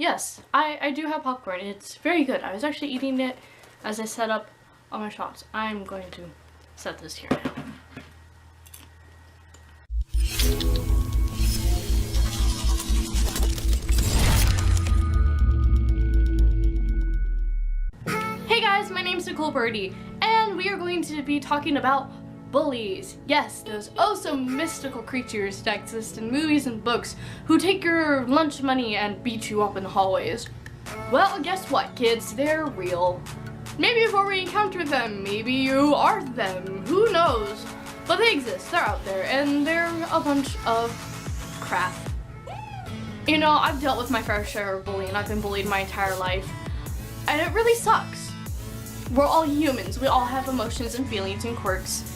Yes, I do have popcorn. It's very good. I was actually eating it as I set up all my shots. I'm going to set this here now. Hey guys, my name's Nicole Birdy, and we are going to be talking about bullies. Yes, those oh so mystical creatures that exist in movies and books who take your lunch money and beat you up in the hallways. Well, guess what, kids? They're real. Maybe before we encounter them, maybe you are them. Who knows? But they exist. They're out there, and they're a bunch of crap. You know, I've dealt with my fair share of bullying. I've been bullied my entire life, and it really sucks. We're all humans. We all have emotions and feelings and quirks.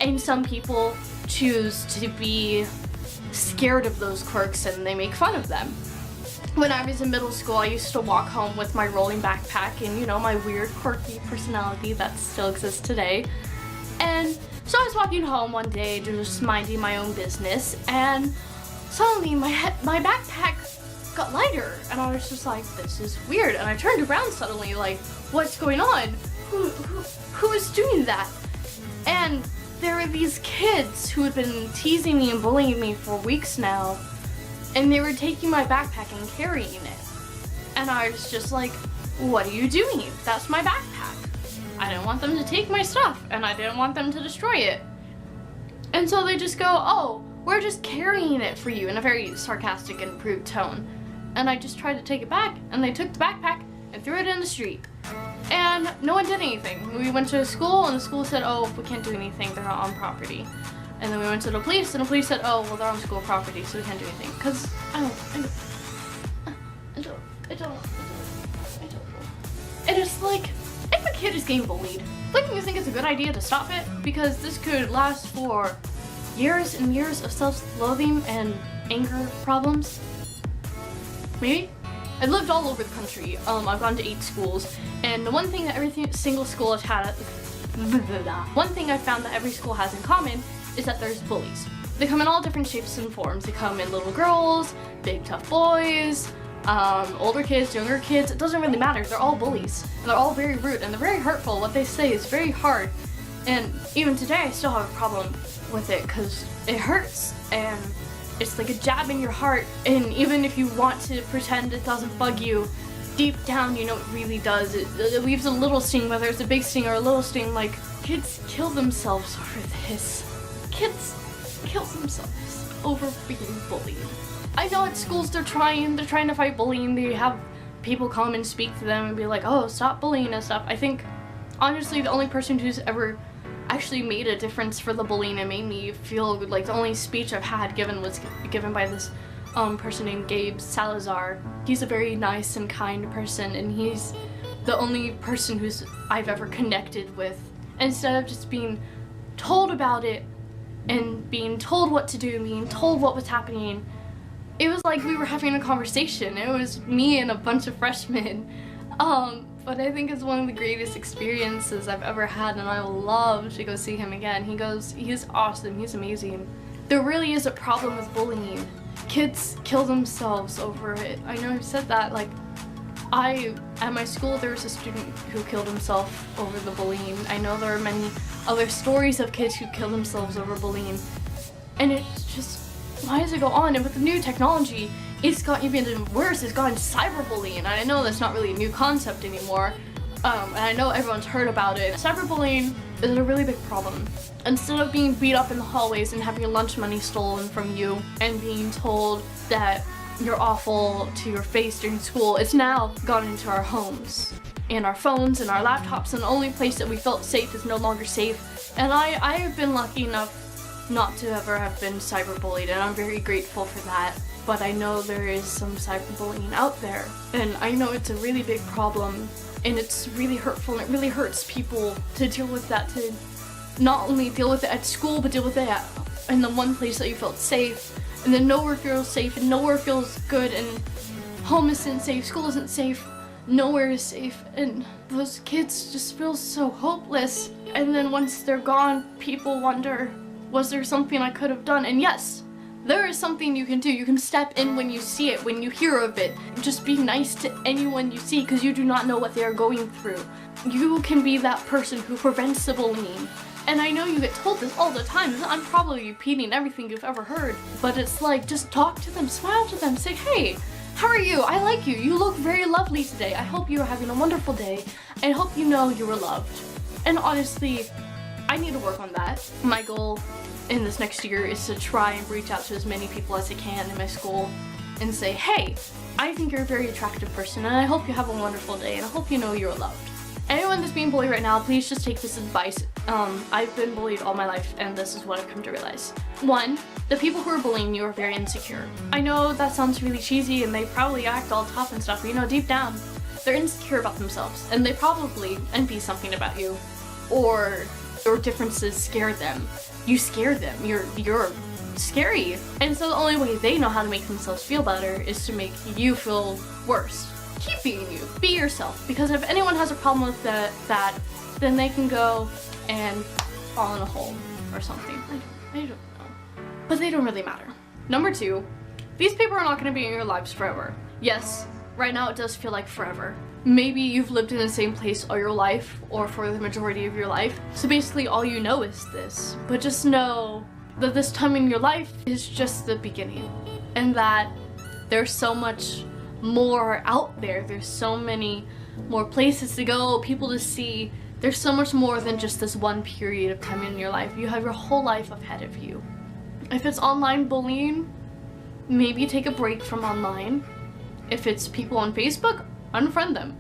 And some people choose to be scared of those quirks and they make fun of them. When I was in middle school, I used to walk home with my rolling backpack and, you know, my weird, quirky personality that still exists today. And so I was walking home one day, just minding my own business, and suddenly my backpack got lighter, and I was just like, this is weird. And I turned around suddenly, like, what's going on? Who is doing that? And there were these kids who had been teasing me and bullying me for weeks now, and they were taking my backpack and carrying it. And I was just like, what are you doing? That's my backpack. I didn't want them to take my stuff, and I didn't want them to destroy it. And so they just go, oh, we're just carrying it for you, in a very sarcastic and rude tone. And I just tried to take it back, and they took the backpack and threw it in the street. And no one did anything. We went to school, and the school said, oh, we can't do anything, they're not on property. And then we went to the police, and the police said, oh, well, they're on school property, so we can't do anything. Because, I don't know. And it's like, if a kid is getting bullied, don't you think it's a good idea to stop it? Because this could last for years and years of self-loathing and anger problems. Maybe? I've lived all over the country. I've gone to 8 schools, and the one thing that every single school has had, one thing I found that every school has in common is that there's bullies. They come in all different shapes and forms. They come in little girls, big tough boys, older kids, younger kids. It doesn't really matter. They're all bullies, and they're all very rude, and they're very hurtful. What they say is very hard, and even today I still have a problem with it because it hurts, and it's like a jab in your heart, and even if you want to pretend it doesn't bug you, deep down you know it really does. It leaves a little sting, whether it's a big sting or a little sting. Like, kids kill themselves over this. Kids kill themselves over being bullied. I know at schools they're trying to fight bullying. They have people come and speak to them and be like, oh, stop bullying and stuff. I think, honestly, the only person who's ever actually made a difference for the bullying and made me feel good, like the only speech I've had given was given by this person named Gabe, Salazar. He's a very nice and kind person, and he's the only person who's I've ever connected with. Instead of just being told about it and being told what to do and being told what was happening, it was like we were having a conversation. It was me and a bunch of freshmen. But I think it's one of the greatest experiences I've ever had, and I would love to go see him again. He's awesome, he's amazing. There really is a problem with bullying. Kids kill themselves over it. I know I've said that, like, at my school there was a student who killed himself over the bullying. I know there are many other stories of kids who kill themselves over bullying. And it's just, why does it go on? And with the new technology, it's gotten even worse. It's gotten cyberbullying, and I know that's not really a new concept anymore, and I know everyone's heard about it. Cyberbullying is a really big problem. Instead of being beat up in the hallways and having your lunch money stolen from you and being told that you're awful to your face during school, it's now gone into our homes and our phones and our laptops, and the only place that we felt safe is no longer safe. And I have been lucky enough not to ever have been cyberbullied, and I'm very grateful for that. But I know there is some cyberbullying out there, and I know it's a really big problem, and it's really hurtful, and it really hurts people to deal with that, to not only deal with it at school, but deal with it in the one place that you felt safe, and then nowhere feels safe, and nowhere feels good, and home isn't safe, school isn't safe, nowhere is safe, and those kids just feel so hopeless. And then once they're gone, people wonder, was there something I could have done? And yes, There is something you can do. You can step in when you see it, when you hear of it. Just be nice to anyone you see because you do not know what they are going through. You can be that person who prevents the bullying. And I know you get told this all the time, and I'm probably repeating everything you've ever heard, but it's like, just talk to them, smile to them, say, hey, how are you? I like you. You look very lovely today. I hope you are having a wonderful day. I hope you know you were loved. And honestly, I need to work on that. My goal in this next year is to try and reach out to as many people as I can in my school and say, hey, I think you're a very attractive person and I hope you have a wonderful day and I hope you know you're loved. Anyone that's being bullied right now, please just take this advice. I've been bullied all my life and this is what I've come to realize. 1, the people who are bullying you are very insecure. I know that sounds really cheesy and they probably act all tough and stuff, but you know, deep down, they're insecure about themselves and they probably envy something about you, or your differences scare them. You scare them. You're scary. And so the only way they know how to make themselves feel better is to make you feel worse. Keep being you. Be yourself. Because if anyone has a problem with that, then they can go and fall in a hole or something. I don't know. But they don't really matter. Number 2, these people are not going to be in your lives forever. Yes, right now it does feel like forever. Maybe you've lived in the same place all your life or for the majority of your life. So basically all you know is this. But just know that this time in your life is just the beginning. And that there's so much more out there. There's so many more places to go, people to see. There's so much more than just this one period of time in your life. You have your whole life ahead of you. If it's online bullying, maybe take a break from online. If it's people on Facebook, unfriend them.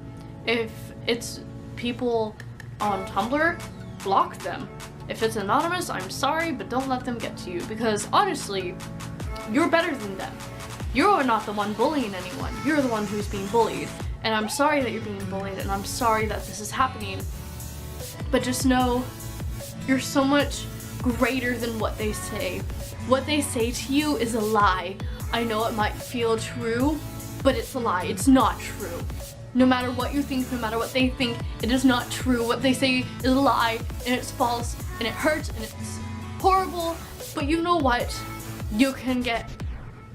If it's people on Tumblr, block them. If it's anonymous, I'm sorry, but don't let them get to you because honestly, you're better than them. You're not the one bullying anyone. You're the one who's being bullied. And I'm sorry that you're being bullied and I'm sorry that this is happening. But just know you're so much greater than what they say. What they say to you is a lie. I know it might feel true, but it's a lie. It's not true. No matter what you think, no matter what they think, it is not true. What they say is a lie, and it's false, and it hurts, and it's horrible. But you know what? You can get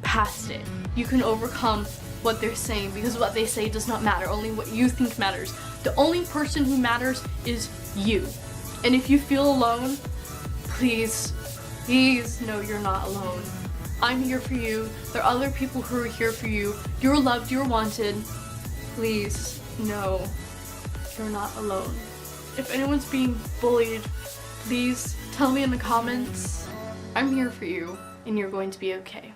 past it. You can overcome what they're saying because what they say does not matter. Only what you think matters. The only person who matters is you. And if you feel alone, please know you're not alone. I'm here for you. There are other people who are here for you. You're loved, you're wanted. Please know you're not alone. If anyone's being bullied, please tell me in the comments. I'm here for you and you're going to be okay.